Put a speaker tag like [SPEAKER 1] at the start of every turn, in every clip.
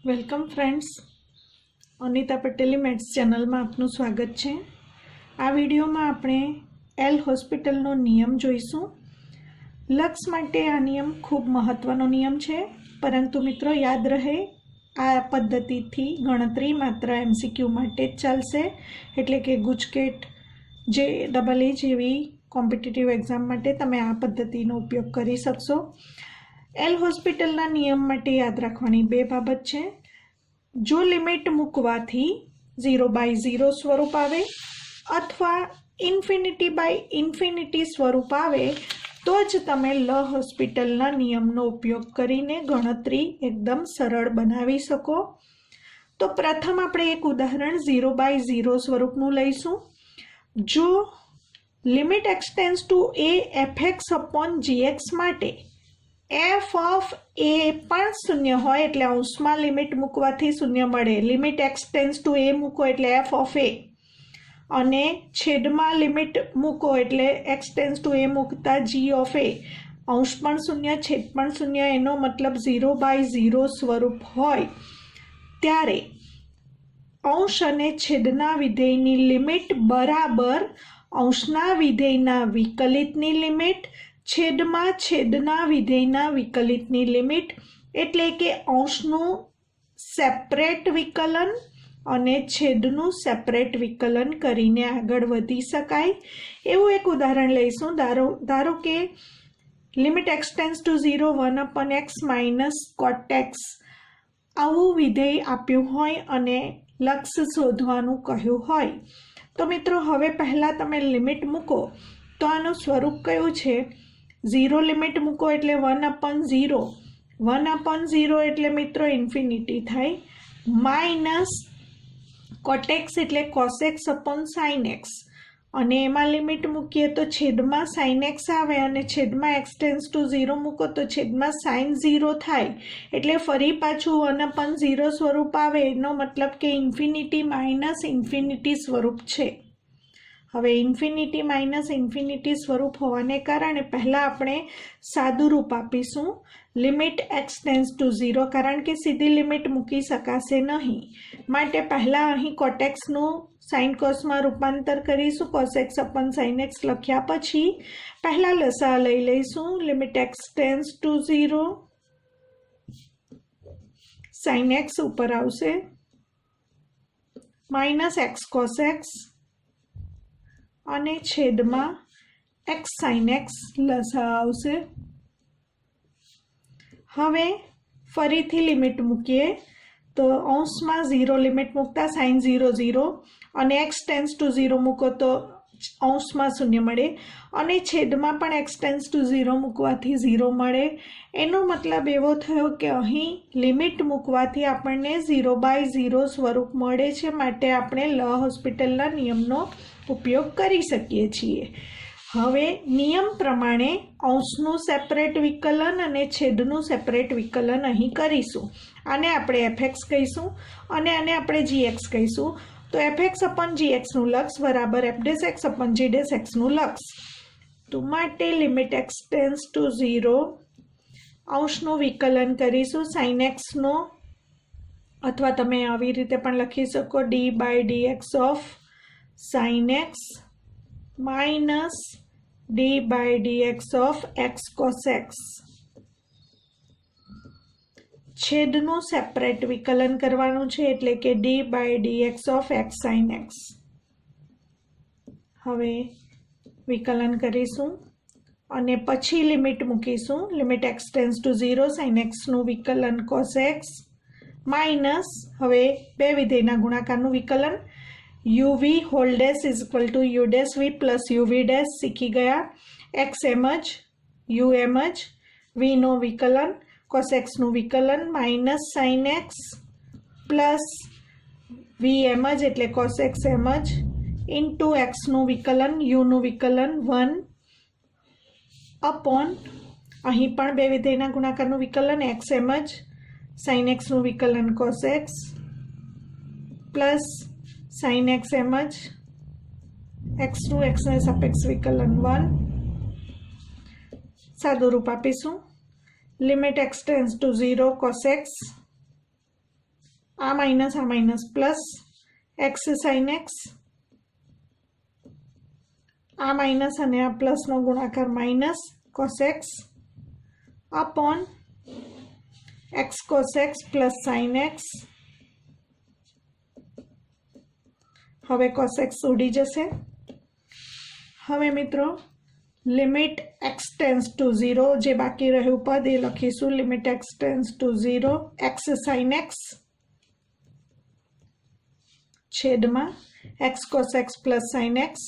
[SPEAKER 1] Welcome friends, Anita પટેલી maths ચેનલમાં આપનું સ્વાગત છે। આ વિડીયોમાં આપણે એલ હોસ્પિટલનો નિયમ જોઈશું। લક્ષ માટે આ નિયમ ખૂબ મહત્વનો નિયમ છે, પરંતુ મિત્રો યાદ રહે આ પદ્ધતિથી ગણતરી માત્ર એમસીક્યુ માટે જ ચાલશે, એટલે કે ગુજકેટ જે ડબલ એ જેવી કોમ્પિટિટિવ એક્ઝામ માટે તમે આ પદ્ધતિનો ઉપયોગ કરી શકશો। એલ હોસ્પિટલના નિયમ માટે યાદ રાખવાની બે બાબત છે। જો લિમિટ મૂકવાથી 0/0 સ્વરૂપ આવે અથવા ઇન્ફિનિટી બાય ઇન્ફિનિટી સ્વરૂપ આવે તો જ તમે લ હોસ્પિટલના નિયમનો ઉપયોગ કરીને ગણતરી એકદમ સરળ બનાવી શકો। તો પ્રથમ આપણે એક ઉદાહરણ 0/0 સ્વરૂપનું લઈશું। જો limit x tends to a fx upon gx માટે f ઓફ a પણ શૂન્ય હોય એટલે અંશમાં લિમિટ મૂકવાથી શૂન્ય મળે। લિમિટ એક્સટેન્ડ્સ ટુ a મૂકો એટલે f ઓફ a અને છેદમાં લિમિટ મૂકો એટલે એક્સટેન્ડ્સ ટુ a મૂકતા g ઓફ a, અંશ પણ શૂન્ય છેદ પણ શૂન્ય, એનો મતલબ 0/0 સ્વરૂપ હોય ત્યારે અંશ અને છેદના વિધેયની લિમિટ બરાબર અંશના વિધેયના વિકલિતની લિમિટ છેદમાં છેદના વિધેયના વિકલિતની લિમિટ, એટલે કે અંશનું સેપરેટ વિકલન અને છેદનું સેપરેટ વિકલન કરીને આગળ વધી શકાય। એવું એક ઉદાહરણ લઈશું। ધારો કે limit x tends to 0 1/x minus cot x આવું વિધેય આપ્યું હોય અને લક્ષ શોધવાનું કહ્યું હોય તો મિત્રો હવે પહેલાં તમે લિમિટ મૂકો તો આનું સ્વરૂપ કયું છે? 0 લિમિટ મૂકો એટલે 1/0, 1/0 એટલે મિત્રો ઇન્ફિનિટી થાય, માઇનસ cot x એટલે cos x upon sin x, અને એમાં લિમિટ મૂકીએ તો છેદમાં sin x આવે અને છેદમાં x ટેન્ડ્સ ટુ 0 મૂકો તો છેદમાં sin 0 થાય, એટલે ફરી પાછું 1/0 સ્વરૂપ આવે, એનો મતલબ કે ઇન્ફિનિટી માઇનસ ઇન્ફિનિટી સ્વરૂપ છે। હવે ઇન્ફિનિટી માઇનસ ઇન્ફિનિટી સ્વરૂપ હોવાને કારણે પહેલાં આપણે સાદું રૂપ આપીશું લિમિટ એક્સ ટેન્ડ્સ ટુ 0, કારણ કે સીધી લિમિટ મૂકી શકાશે નહીં, માટે પહેલાં અહીં cot x નું સાઇન કોસમાં રૂપાંતર કરીશું। cos x upon sin x લખ્યા પછી પહેલાં લસા લઈ લઈશું। Limit x tends to 0, sin x ઉપર આવશે, માઇનસ એક્સ cos x અને છેદમાં x sin x લસા આવશે। હવે ફરીથી લિમિટ મૂકીએ તો અંશમાં 0 લિમિટ મૂકતા sin 0 0 અને x ટેન્ડ્સ ટુ 0 મૂકો તો અંશમાં શૂન્ય મળે અને છેદમાં પણ x ટેન્ડ્સ ટુ 0 મૂકવાથી 0 મળે। એનો મતલબ એવો થયો કે અહીં લિમિટ મૂકવાથી આપણને 0/0 સ્વરૂપ મળે છે, માટે આપણે લ હોસ્પિટલના નિયમનો ઉપયોગ કરી શકીએ છીએ। હવે નિયમ પ્રમાણે અંશનું સેપરેટ વિકલન અને છેદનું સેપરેટ વિકલન અહીં કરીશું। આને આપણે fx કહીશું અને આને આપણે gx કહીશું। તો fx upon gx નું લક્ષ બરાબર f' x upon g' x નું લક્ષ। તો માટે લિમિટ એક્સ ટેન્ડ્સ ટુ 0 અંશનું વિકલન કરીશું sin x નો, અથવા તમે આવી રીતે પણ લખી શકો d/dx of sin x minus d/dx of x cos x, છેદનું સેપરેટ વિકલન કરવાનું છે એટલે કે d/dx of x sin x। હવે વિકલન કરીશું અને પછી લિમિટ મૂકીશું। Limit x tends to 0 sin x નું વિકલન cos x માઇનસ, હવે બે વિધેયના ગુણાકારનું વિકલન uv whole dash is equal to u dash v plus uv dash શીખી ગયા, x એમ જ u એમ જ, v નો વિકલન cos x નું વિકલન minus sin x plus v એમ જ એટલે cos x એમ જ ઇન્ટુ x નું વિકલન u નું વિકલન 1 અપોન, અહીં પણ બે વિધેયના ગુણાકારનું વિકલન x એમ જ sin x નું વિકલન cos x plus sin x એમ જ x નું x ને સાપેક્ષ વિકલન 1, સાદું રૂપ આપીશું। Limit x tends to 0 cos x आ minus plus x sine x, आ माइनस अने आ प्लस नो गुणाकार minus cos x upon x cos x plus sine x. हवे कॉस एक्स उड़ी जशे। हवे मित्रों लिमिट एक्स टेन्स टू 0 जे बाकी रह्यु पद ए लखीशुं। Limit x tends to 0 x sine x छेदमां x cos x plus sine x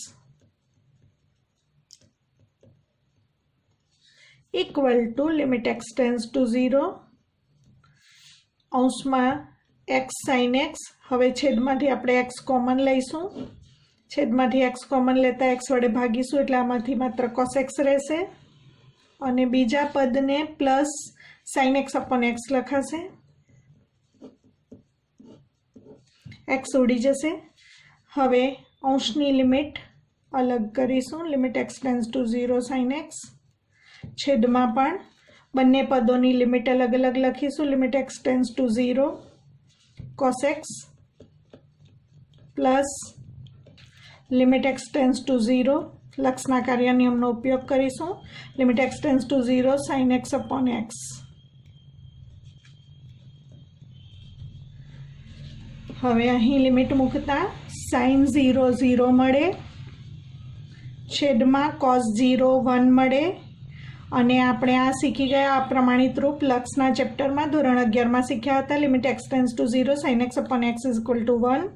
[SPEAKER 1] equal to limit x tends to 0 अंशमां एक्स साइन एक्स। हवे छेदमांथी आपणे एक्स कॉमन लईशुं। छेदमांथी एक्स कॉमन लेता एक्स वडे भागीशुं એટલે આમાંથી માત્ર cos x રહેશે અને બીજા પદને plus sin x upon x લખાશે। x ઉડી જશે। હવે અંશની લિમિટ અલગ કરીશું। Limit x tends to 0 sin x છેદમાં પણ બંને પદોની લિમિટ અલગ અલગ લખીશું। Limit x tends to 0 cos x plus limit x tends to 0 लक्षना कार्य नियमनो उपयोग करीशुं। Limit x tends to 0 sin x upon x। हवे अहीं लिमिट मूकता sin 0 0 मळे छेदमां cos 0 1 मळे અને આપણે આ શીખી ગયા અપ્રમાણિત રૂપ લક્ષના ચેપ્ટરમાં ધોરણ 11માં શીખ્યા હતા। Limit x tends to 0 sin x upon x is equal to 1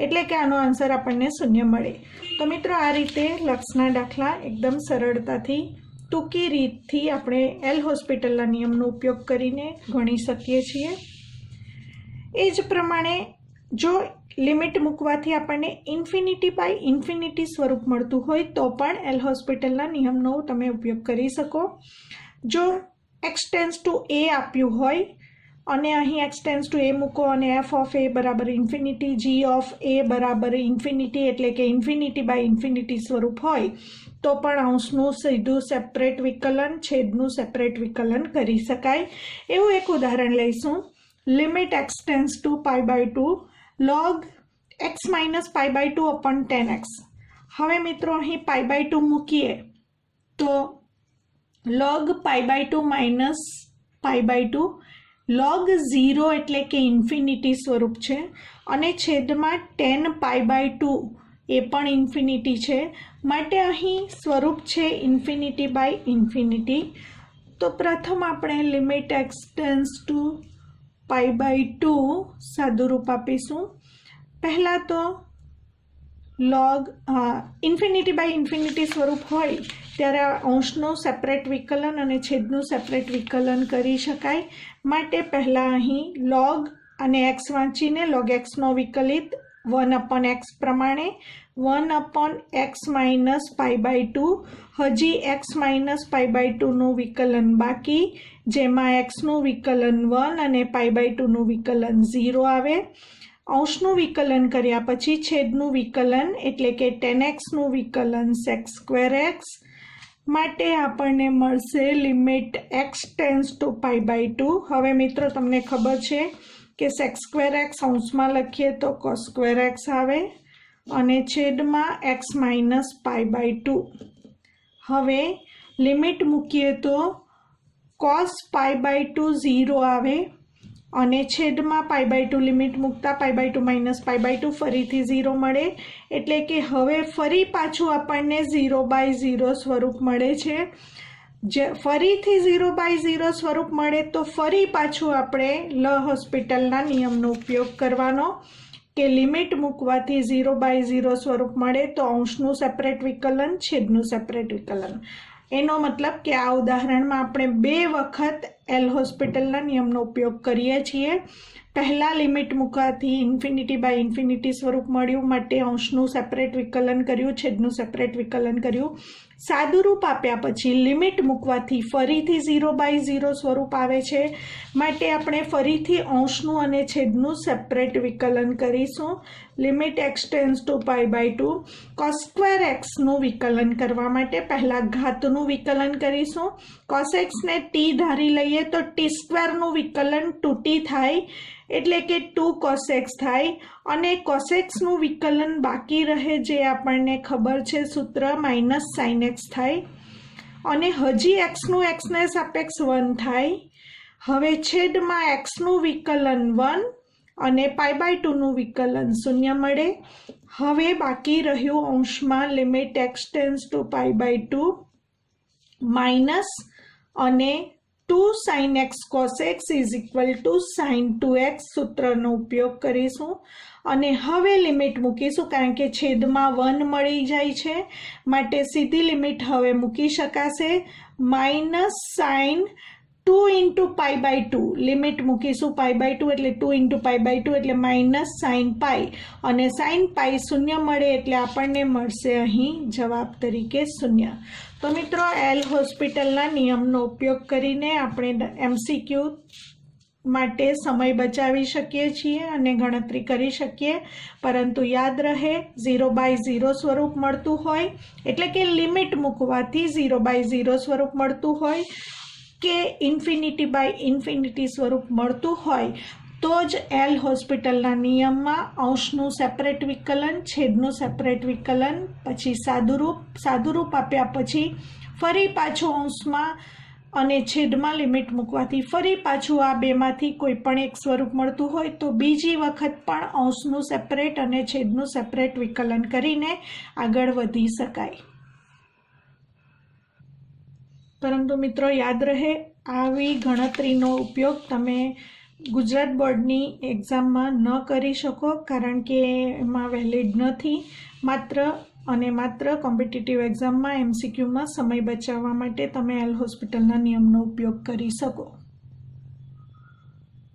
[SPEAKER 1] એટલે કે આનો આન્સર આપણને 0 મળે। તો મિત્રો આ રીતે લક્ષના દાખલા એકદમ સરળતાથી ટૂંકી રીતથી આપણે એલ હોસ્પિટલના નિયમનો ઉપયોગ કરીને ગણી શકીએ છીએ। એ જ પ્રમાણે જો लिमिट मूकवाथी आपने इन्फिनिटी बाय इन्फिनिटी स्वरूप मळतुं होय तो पण एल होस्पिटलना नियमनो तमे उपयोग करी शको। जो एक्स टेन्स टू ए आप्युं होय अने अहीं एक्स टेन्स टू ए मूको अने एफ ऑफ ए बराबर इन्फिनिटी जी ऑफ ए बराबर इन्फिनिटी एटले के इन्फिनिटी बाय इन्फिनिटी स्वरूप होय तो पण अंशनुं सीधुं सेपरेट विकलन छेदनुं सेपरेट विकलन करी शकाय। एवुं एक उदाहरण लईशुं। Limit x tends to pi by 2 log x minus pi by 2 upon 10x। हवे मित्रों अहीं पाई बाय 2 मूकीए तो log pi by 2 minus pi by 2 log 0 एटले के इन्फिनिटी स्वरूप छे अने छेदमां 10 पाई बाय 2 ए पण इन्फिनिटी छे माटे अहीं स्वरूप छे इन्फिनिटी बाय इन्फिनिटी। तो प्रथम आपणे limit x tends to pi by 2 सादु रूप आपीशुं। पहला तो लॉग इन्फिनिटी बाय इन्फिनिटी स्वरूप होय त्यारे अंशनुं सेपरेट विकलन अने छेदनुं सेपरेट विकलन करी शकाय। माटे पहला अहीं लॉग अने एक्स वांचीने लॉग एक्स नो विकलित 1 अपॉन एक्स प्रमाणे 1 upon x minus pi by 2 हजी एक्स माइनस पाई बाय 2 નું વિકલન બાકી જેમાં x નું વિકલન 1 અને પાઈ બાય 2 નું વિકલન 0 આવે। અંશનું વિકલન કર્યા પછી છેદનું વિકલન એટલે કે 10x નું વિકલન sec સ્ક્વેર x માટે આપણને મળશે limit x tends to pi by 2। હવે મિત્રો તમને ખબર છે કે sec સ્ક્વેર x અંશમાં લખીએ તો cos સ્ક્વેર x આવે અને છેદમાં x માઇનસ પાઈ બાય 2। હવે लिमिट मूकीए तो cos पाई बाय 2 0 आवे अने छेदमां पाई बाय 2 लिमिट मूकता pi by 2 minus pi by 2 फरीथी 0 मळे एटले के हवे फरी पाछुं आपणने 0 बाय 0 स्वरूप मळे छे। फरीथी 0 बाय 0 स्वरूप मळे तो फरी पाछुं आपणे ल होस्पिટલના નિયમનો उपयोग करवानो के लिमिट मूकवाथी 0 बाय 0 स्वरूप मळे तो अंशनुं सेपरेट विकलन छेदनुं सेपरेट विकलन। एनो मतलब कि आ उदाहरण में आपणे 2 वखत एल होस्पिટલના नियमનો उपयोग करीए छीए। पहला लिमिट मूकवाथी इन्फिनिटी बाय इन्फिनिटी स्वरूप मळ्युं माटे अंशनुं सेपरेट विकलन कर्युं छेदनुं सेपरेट विकलन कर्युं। सादुं रूप आप्या पछी लिमिट मूकवाथी फरीथी 0 बाय 0 स्वरूप आवे छे माटे आपणे फरीथी अंशनुं अने छेदनुं सेपरेट विकलन करीशुं। Limit x tends to pi by 2 cos square એક્સનું વિકલન કરવા માટે પહેલાં ઘાતનું વિકલન કરીશું. કોસ એક્સને ટી ધારી લઈએ તો ટી સ્ક્વેરનું વિકલન 2t થાય, એટલે કે 2 કોસ એક્સ થાય. અને કોસ એક્સનું વિકલન બાકી રહે, જે આપણને ખબર છે સૂત્ર, માઇનસ સાઇન એક્સ થાય. અને હજી એક્સનું એક્સને સાપેક્ષ 1 થાય. હવે છેદમાં એક્સનું વિકલન 1 અને પાઈ બાય 2નું વિકલન 0 મળે. હવે બાકી રહ્યું અંશમાં limit x tends to pi by 2 minus અને 2 sine x cos x is equal to sine 2x સૂત્રનો ઉપયોગ કરીશું. અને હવે લિમિટ મૂકીશું, કારણ કે છેદમાં 1 મળી જાય છે, માટે સીધી લિમિટ હવે મૂકી શકાશે. Minus sine 2 into pi by 2 limit મૂકીશું, પાઈ બાય 2 એટલે 2 ઇન્ટુ પાઈ બાય 2 એટલે માઇનસ સાઇન પાઈ, અને સાઇન પાઈ 0 મળે એટલે આપણને મળશે અહીં જવાબ તરીકે 0. તો મિત્રો, એલ હોસ્પિટલના નિયમનો ઉપયોગ કરીને આપણે MCQ માટે સમય બચાવી શકીએ છીએ અને ગણતરી કરી શકીએ. પરંતુ યાદ રહે, 0/0 સ્વરૂપ મળતું હોય, એટલે કે લિમિટ મૂકવાથી 0/0 સ્વરૂપ મળતું હોય કે ઇન્ફિનિટી બાય ઇન્ફિનિટી સ્વરૂપ મળતું હોય, તો જ એલ હોસ્પિટલના નિયમમાં અંશનું સેપરેટ વિકલન, છેદનું સેપરેટ વિકલન, પછી સાદુરૂપ આપ્યા પછી ફરી પાછું અંશમાં અને છેદમાં લિમિટ મૂકવાથી ફરી પાછું આ બેમાંથી કોઈ પણ એક સ્વરૂપ મળતું હોય તો બીજી વખત પણ અંશનું સેપરેટ અને છેદનું સેપરેટ વિકલન કરીને આગળ વધી શકાય. પરંતુ મિત્રો, યાદ રહે, આવી ગણતરીનો ઉપયોગ તમે ગુજરાત બોર્ડની એક્ઝામમાં ન કરી શકો, કારણ કે એમાં વેલિડ નથી. માત્ર અને માત્ર કોમ્પિટિટિવ એક્ઝામમાં MCQમાં સમય બચાવવા માટે તમે એલ હોસ્પિટલના નિયમનો ઉપયોગ કરી શકો.